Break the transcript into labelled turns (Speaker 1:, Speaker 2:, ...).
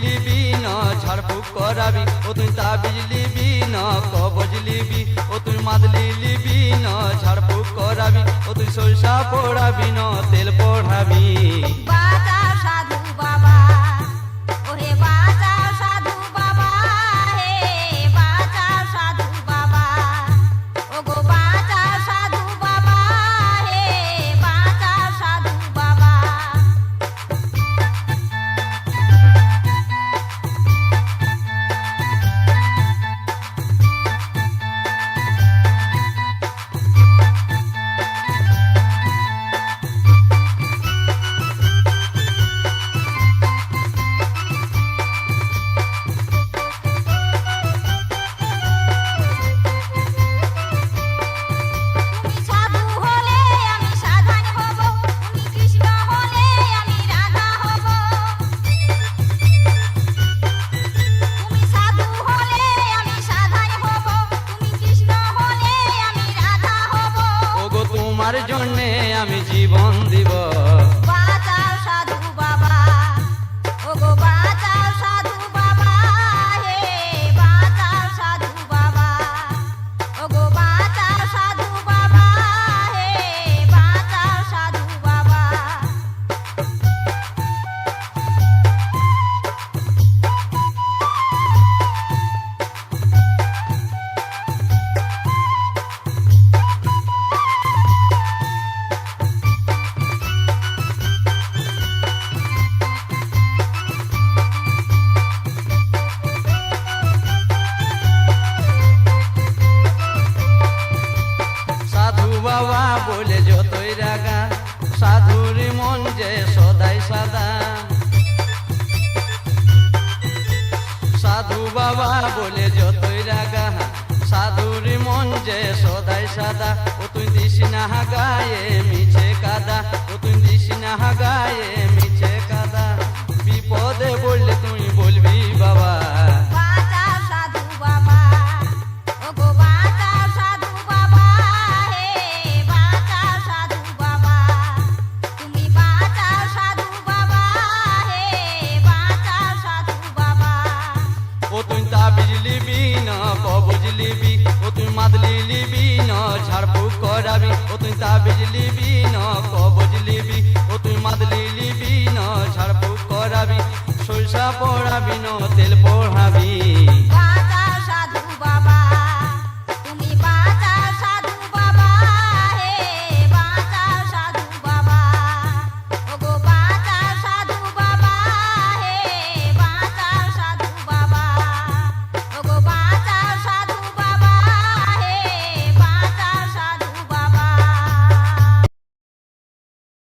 Speaker 1: লিবি না ঝাড়ফুঁক করাবি, ও তুই তাবিজ লিবি না কবজ লিবি, ও তুই মাদলি লিবি না ঝাড়ফুঁক করাবি, ও তুই সরষা পড়াবি না তেল পড়াবি।
Speaker 2: বাঁচাও সাধু বাবা, ওরে বাঁচাও সাধু বাবা, হে বাঁচাও সাধু বাবা, ওগো বাঁচাও সাধু বাবা, হে বাঁচাও সাধু বাবা। তুমি সাধু হলে আমি সাধন হব, তুমি কৃষ্ণ হলে আমি রাধা হব। তুমি সাধু হলে আমি সাধন হব, তুমি কৃষ্ণ হলে আমি রাধা হব।
Speaker 1: ওগো তোমার জন্যে আমি জীবন দিব।
Speaker 2: বাঁচাও সাধু বাবা, ওগো বাঁচাও সাধু বাবা, হে বাঁচাও সাধু বাবা, ওগো বাঁচাও সাধু বাবা, হে বাঁচাও সাধু বাবা।
Speaker 1: সাধু বাবা বলে যতই রাগা, সাধুর মন যে সদাই সাদা। সাধু বাবা বলে যতই রাগা, সাধুর মন যে সদাই সাদা। ও তুই দিস না গায়ে মিছে কাদা, ও তুই দিস না গায়ে মিছে কাদা। বিপদে বললে তুই বলবি বাবা।
Speaker 2: বাঁচাও সাধু বাবা, ওগো বাঁচাও সাধু বাবা, হে বাঁচাও সাধু বাবা, তুমি বাঁচাও সাধু বাবা, হে বাঁচাও সাধু বাবা।
Speaker 1: ও তুই তাবিজ লিবি না কবজ লিবি, ও তুই মাদলি লিবি না ঝাড়ফুঁক করাবি, ও তুই তাবিজ লিবি না কবজ লিবি, ও তুই মাদলি লিবি না ঝাড়ফুঁক করাবি, সরষা পড়াবি না তেল